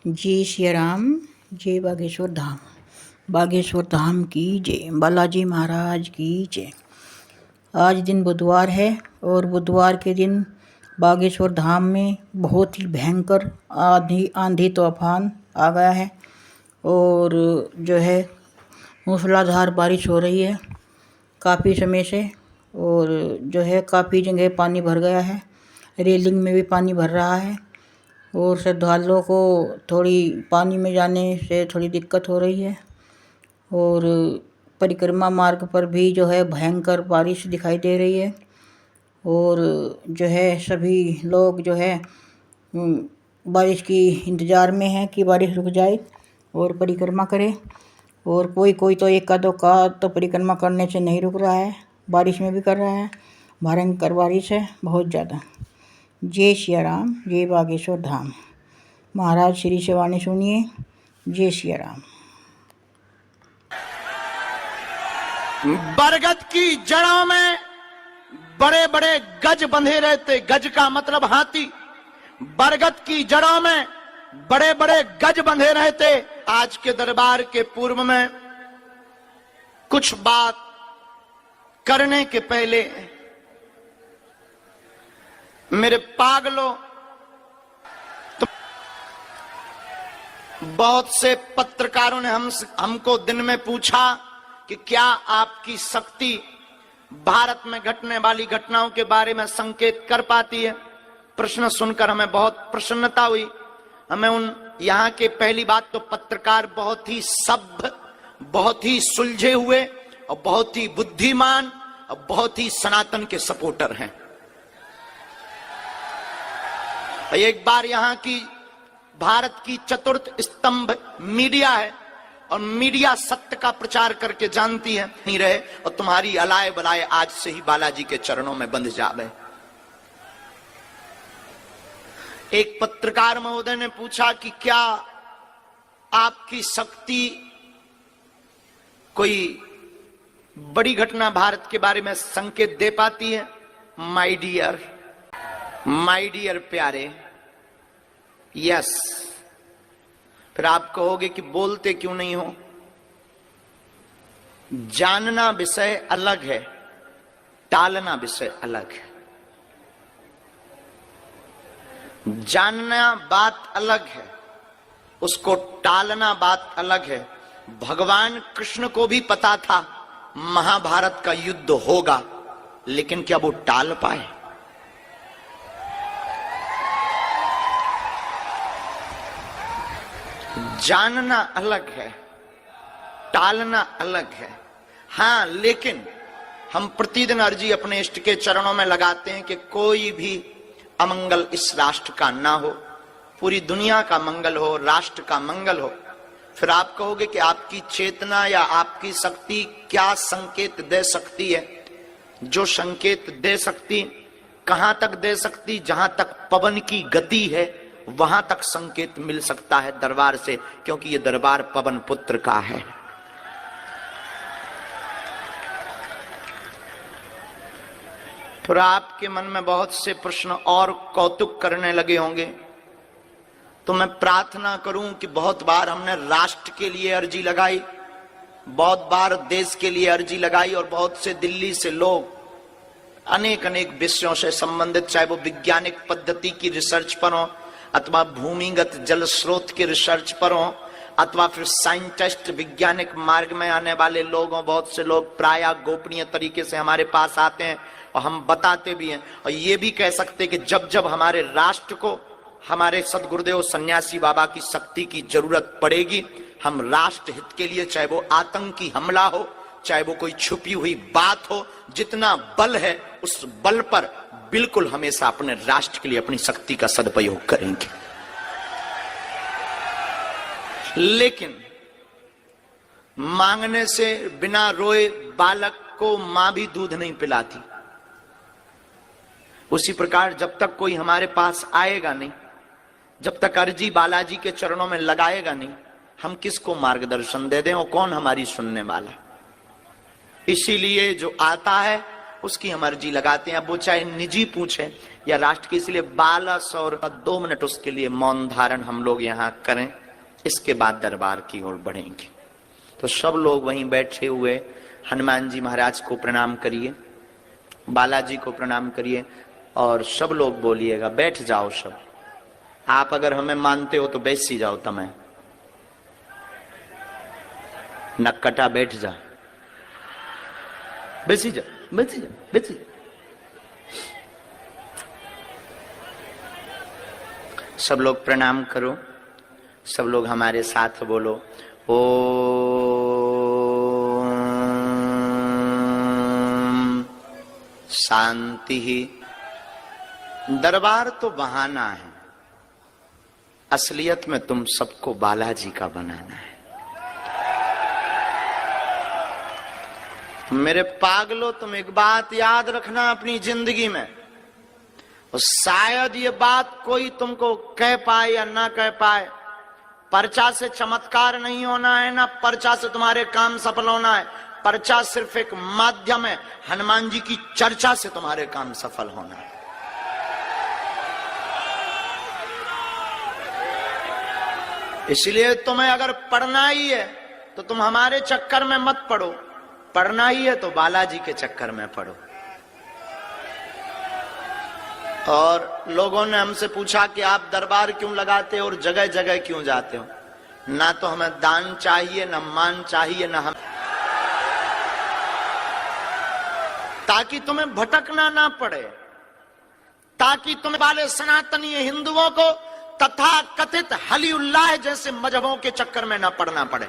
जय श्री राम। जय बागेश्वर धाम। बागेश्वर धाम की जय। बालाजी महाराज की जय। आज दिन बुधवार है और बुधवार के दिन बागेश्वर धाम में बहुत ही भयंकर आंधी तूफान आ गया है और जो है मूसलाधार बारिश हो रही है काफ़ी समय से। और जो है काफ़ी जगह पानी भर गया है, रेलिंग में भी पानी भर रहा है और श्रद्धालुओं को थोड़ी पानी में जाने से थोड़ी दिक्कत हो रही है। और परिक्रमा मार्ग पर भी जो है भयंकर बारिश दिखाई दे रही है और जो है सभी लोग जो है बारिश की इंतज़ार में हैं कि बारिश रुक जाए और परिक्रमा करें। और कोई तो एका दोका तो परिक्रमा करने से नहीं रुक रहा है, बारिश में भी कर रहा है। भयंकर बारिश है बहुत ज़्यादा। जय श्री राम। जय बागेश्वर धाम। महाराज श्री से वाणी सुनिए। जय श्री राम। बरगद की जड़ों में बड़े बड़े गज बंधे रहते, गज का मतलब हाथी। बरगद की जड़ों में बड़े बड़े गज बंधे रहते। आज के दरबार के पूर्व में कुछ बात करने के पहले मेरे पागलों, तो बहुत से पत्रकारों ने हमको दिन में पूछा कि क्या आपकी शक्ति भारत में घटने वाली घटनाओं के बारे में संकेत कर पाती है। प्रश्न सुनकर हमें बहुत प्रसन्नता हुई। हमें यहाँ के पहली बात तो पत्रकार बहुत ही सभ्य, बहुत ही सुलझे हुए और बहुत ही बुद्धिमान और बहुत ही सनातन के सपोर्टर हैं। एक बार यहाँ की भारत की चतुर्थ स्तंभ मीडिया है और मीडिया सत्य का प्रचार करके जानती है नहीं रहे और तुम्हारी अलाय बलाय आज से ही बालाजी के चरणों में बंध जावे। एक पत्रकार महोदय ने पूछा कि क्या आपकी शक्ति कोई बड़ी घटना भारत के बारे में संकेत दे पाती है। माय डियर प्यारे, यस। फिर आप कहोगे कि बोलते क्यों नहीं हो। जानना विषय अलग है, टालना विषय अलग है। जानना बात अलग है, उसको टालना बात अलग है। भगवान कृष्ण को भी पता था महाभारत का युद्ध होगा, लेकिन क्या वो टाल पाए। जानना अलग है, टालना अलग है। हां, लेकिन हम प्रतिदिन अर्जी अपने इष्ट के चरणों में लगाते हैं कि कोई भी अमंगल इस राष्ट्र का ना हो, पूरी दुनिया का मंगल हो, राष्ट्र का मंगल हो। फिर आप कहोगे कि आपकी चेतना या आपकी शक्ति क्या संकेत दे सकती है। जो संकेत दे सकती, कहां तक दे सकती, जहां तक पवन की गति है वहां तक संकेत मिल सकता है दरबार से, क्योंकि ये दरबार पवन पुत्र का है। फिर आपके मन में बहुत से प्रश्न और कौतुक करने लगे होंगे, तो मैं प्रार्थना करूं कि बहुत बार हमने राष्ट्र के लिए अर्जी लगाई, बहुत बार देश के लिए अर्जी लगाई और बहुत से दिल्ली से लोग अनेक विषयों से संबंधित, चाहे वो वैज्ञानिक पद्धति की रिसर्च पर हो अथवा भूमिगत जल स्रोत के रिसर्च पर हो अथवा फिर साइंटिस्ट, वैज्ञानिक मार्ग में आने वाले लोगों, बहुत से लोग प्राय गोपनीय तरीके से हमारे पास आते हैं और हम बताते भी हैं और ये भी कह सकते हैं कि जब जब हमारे राष्ट्र को हमारे सदगुरुदेव सन्यासी बाबा की शक्ति की जरूरत पड़ेगी, हम राष्ट्र हित के लिए, चाहे वो आतंकी हमला हो, चाहे वो कोई छुपी हुई बात हो, जितना बल है उस बल पर बिल्कुल हमेशा अपने राष्ट्र के लिए अपनी शक्ति का सदुपयोग करेंगे। लेकिन मांगने से बिना रोए बालक को मां भी दूध नहीं पिलाती। उसी प्रकार जब तक कोई हमारे पास आएगा नहीं, जब तक अर्जी बालाजी के चरणों में लगाएगा नहीं, हम किसको मार्गदर्शन दे दें और कौन हमारी सुनने वाला। इसीलिए जो आता है उसकी हम अर्जी लगाते हैं। अब वो चाहे निजी पूछे या राष्ट्र की, इसलिए 1200 और 2 मिनट उसके लिए मौन धारण हम लोग यहाँ करें, इसके बाद दरबार की ओर बढ़ेंगे। तो सब लोग वहीं बैठे हुए हनुमान जी महाराज को प्रणाम करिए, बालाजी को प्रणाम करिए और सब लोग बोलिएगा बैठ जाओ सब। आप अगर हमें मानते हो तो बैसी जाओ, तमें नक्कटा बैठ जा, बैसी जा, बैसी जा, बैसी जा। सब लोग प्रणाम करो, सब लोग हमारे साथ बोलो ओम शांति। ही दरबार तो बहाना है, असलियत में तुम सबको बालाजी का बनाना है। मेरे पागलों, तुम एक बात याद रखना अपनी जिंदगी में, और शायद ये बात कोई तुमको कह पाए या ना कह पाए, पर्चा से चमत्कार नहीं होना है, ना पर्चा से तुम्हारे काम सफल होना है। पर्चा सिर्फ एक माध्यम है, हनुमान जी की चर्चा से तुम्हारे काम सफल होना है। इसलिए तुम्हें अगर पढ़ना ही है तो तुम हमारे चक्कर में मत पड़ो, पढ़ना ही है तो बालाजी के चक्कर में पढ़ो। और लोगों ने हमसे पूछा कि आप दरबार क्यों लगाते हो और जगह जगह क्यों जाते हो। ना तो हमें दान चाहिए, ना मान चाहिए, ना हम, ताकि तुम्हें भटकना ना पड़े, ताकि तुम्हें वाले सनातनी हिंदुओं को तथा कथित हली उल्लाह जैसे मजहबों के चक्कर में ना पड़ना पड़े।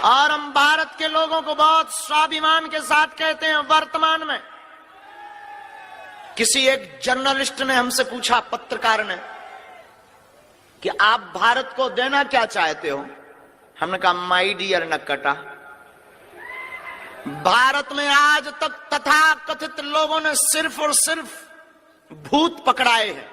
और हम भारत के लोगों को बहुत स्वाभिमान के साथ कहते हैं, वर्तमान में किसी एक जर्नलिस्ट ने हमसे पूछा, पत्रकार ने, कि आप भारत को देना क्या चाहते हो। हमने कहा माय डियर नक्कटा, भारत में आज तक तथा कथित लोगों ने सिर्फ और सिर्फ भूत पकड़ाए हैं।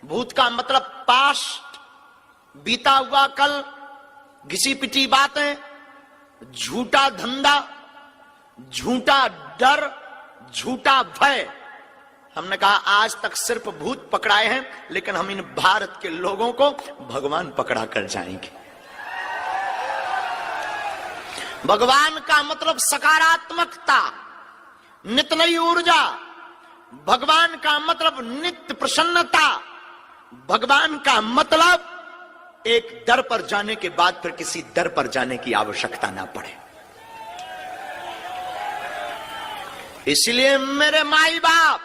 भूत का मतलब पास्ट, बीता हुआ कल, घिसी पिटी बातें, झूठा धंधा, झूठा डर, झूठा भय। हमने कहा आज तक सिर्फ भूत पकड़ाए हैं, लेकिन हम इन भारत के लोगों को भगवान पकड़ा कर जाएंगे। भगवान का मतलब सकारात्मकता, नित्य नई ऊर्जा। भगवान का मतलब नित्य प्रसन्नता। भगवान का मतलब एक दर पर जाने के बाद फिर किसी दर पर जाने की आवश्यकता ना पड़े। इसलिए मेरे माई बाप,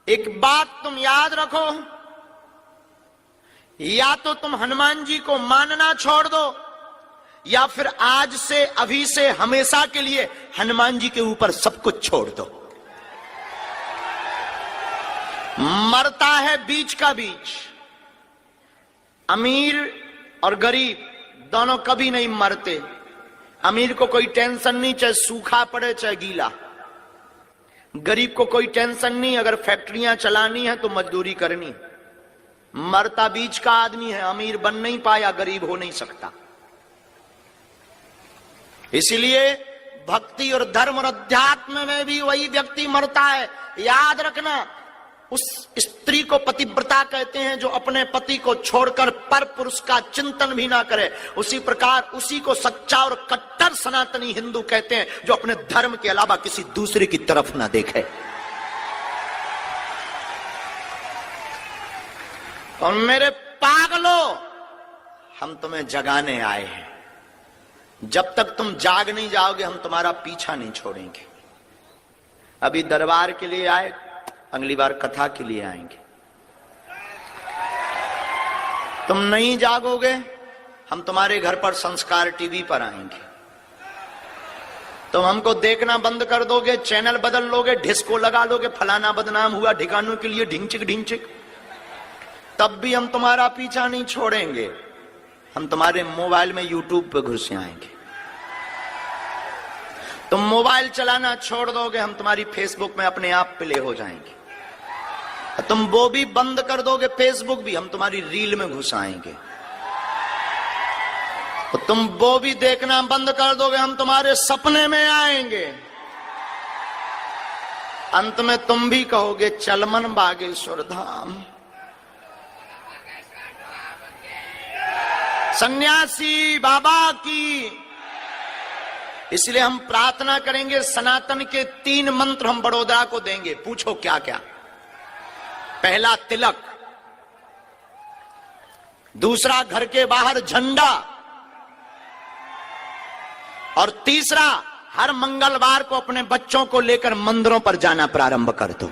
एक बात तुम याद रखो, या तो तुम हनुमान जी को मानना छोड़ दो, या फिर आज से, अभी से, हमेशा के लिए हनुमान जी के ऊपर सब कुछ छोड़ दो। मरता है बीच का बीच। अमीर और गरीब दोनों कभी नहीं मरते। अमीर को कोई टेंशन नहीं, चाहे सूखा पड़े चाहे गीला। गरीब को कोई टेंशन नहीं, अगर फैक्ट्रियां चलानी है तो मजदूरी करनी। मरता बीच का आदमी है, अमीर बन नहीं पाया, गरीब हो नहीं सकता। इसलिए भक्ति और धर्म और अध्यात्म में भी वही व्यक्ति मरता है। याद रखना, उस स्त्री को पतिव्रता कहते हैं जो अपने पति को छोड़कर पर पुरुष का चिंतन भी ना करे। उसी प्रकार उसी को सच्चा और कट्टर सनातनी हिंदू कहते हैं जो अपने धर्म के अलावा किसी दूसरे की तरफ ना देखे। और मेरे पागलों, हम तुम्हें जगाने आए हैं। जब तक तुम जाग नहीं जाओगे हम तुम्हारा पीछा नहीं छोड़ेंगे। अभी दरबार के लिए आए, अगली बार कथा के लिए आएंगे। तुम नहीं जागोगे हम तुम्हारे घर पर संस्कार टीवी पर आएंगे। तुम हमको देखना बंद कर दोगे, चैनल बदल लोगे, डिस्को लगा लोगे, फलाना बदनाम हुआ ठिकानों के लिए ढिंचिक ढिंचिक, तब भी हम तुम्हारा पीछा नहीं छोड़ेंगे। हम तुम्हारे मोबाइल में यूट्यूब पे घुस आएंगे। तुम मोबाइल चलाना छोड़ दोगे हम तुम्हारी फेसबुक में अपने आप प्ले हो जाएंगे। तुम वो भी बंद कर दोगे, फेसबुक भी, हम तुम्हारी रील में घुस आएंगे। तो तुम वो भी देखना बंद कर दोगे, हम तुम्हारे सपने में आएंगे। अंत में तुम भी कहोगे चल मन बागेश्वर धाम। सन्यासी बाबा की। इसलिए हम प्रार्थना करेंगे, सनातन के 3 मंत्र हम बड़ोदरा को देंगे। पूछो क्या क्या? पहला तिलक, दूसरा घर के बाहर झंडा, और तीसरा हर मंगलवार को अपने बच्चों को लेकर मंदिरों पर जाना प्रारंभ कर दो।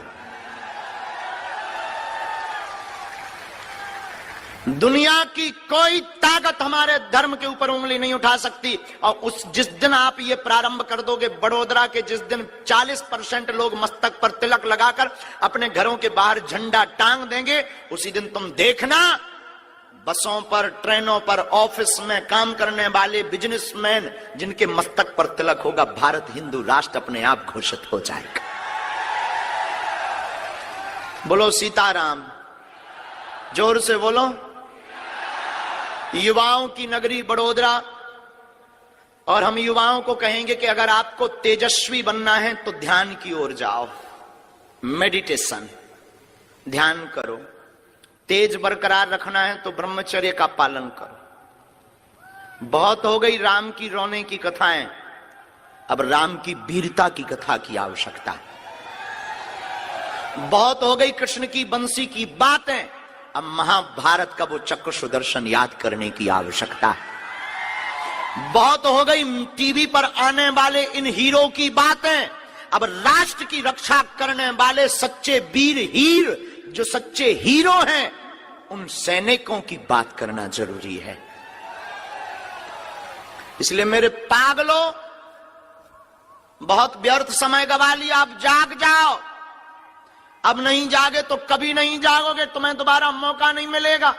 दुनिया की कोई ताकत हमारे धर्म के ऊपर उंगली नहीं उठा सकती। और जिस दिन आप ये प्रारंभ कर दोगे, बड़ोदरा के जिस दिन 40% लोग मस्तक पर तिलक लगाकर अपने घरों के बाहर झंडा टांग देंगे, उसी दिन तुम देखना बसों पर, ट्रेनों पर, ऑफिस में काम करने वाले बिजनेसमैन जिनके मस्तक पर तिलक होगा, भारत हिंदू राष्ट्र अपने आप घोषित हो जाएगा। बोलो सीताराम, जोर से बोलो। युवाओं की नगरी बड़ोदरा, और हम युवाओं को कहेंगे कि अगर आपको तेजस्वी बनना है तो ध्यान की ओर जाओ, मेडिटेशन, ध्यान करो। तेज बरकरार रखना है तो ब्रह्मचर्य का पालन करो। बहुत हो गई राम की रोने की कथाएं, अब राम की वीरता की कथा की आवश्यकता है। बहुत हो गई कृष्ण की बंसी की बातें, अब महाभारत का वो चक्र सुदर्शन याद करने की आवश्यकता है। बहुत हो गई टीवी पर आने वाले इन हीरो की बातें, अब राष्ट्र की रक्षा करने वाले सच्चे वीर हीर, जो सच्चे हीरो हैं, उन सैनिकों की बात करना जरूरी है। इसलिए मेरे पागलों, बहुत व्यर्थ समय गवा लिया, अब जाग जाओ। अब नहीं जागे तो कभी नहीं जागोगे, तुम्हें दोबारा मौका नहीं मिलेगा।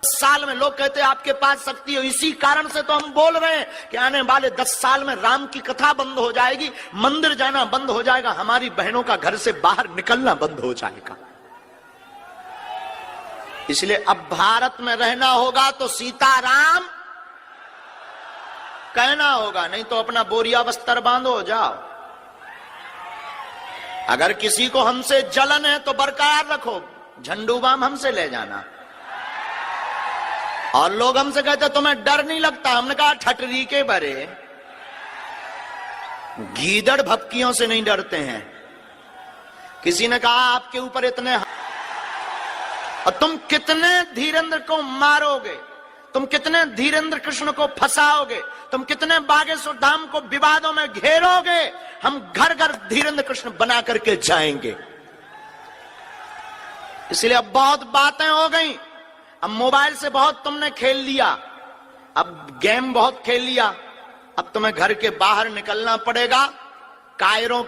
साल में लोग कहते हैं आपके पास शक्ति है, इसी कारण से तो हम बोल रहे हैं कि आने वाले 10 साल में राम की कथा बंद हो जाएगी, मंदिर जाना बंद हो जाएगा, हमारी बहनों का घर से बाहर निकलना बंद हो जाएगा। इसलिए अब भारत में रहना होगा तो सीताराम कहना होगा, नहीं तो अपना बोरिया बस्तर बांधो जाओ। अगर किसी को हमसे जलन है तो बरकरार रखो, झंडू बाम हमसे ले जाना। और लोग हमसे कहते तुम्हें डर नहीं लगता, हमने कहा ठटरी के बरे, गीदड़ भपकियों से नहीं डरते हैं। किसी ने कहा आपके ऊपर इतने, और तुम कितने धीरेन्द्र को मारोगे, तुम कितने धीरेन्द्र कृष्ण को फंसाओगे, तुम कितने बागेश्वर धाम को विवादों में घेरोगे, हम घर घर धीरेन्द्र कृष्ण बना करके जाएंगे। इसलिए अब बहुत बातें हो गई, अब मोबाइल से बहुत तुमने खेल लिया, अब गेम बहुत खेल लिया, अब तुम्हें घर के बाहर निकलना पड़ेगा। कायरों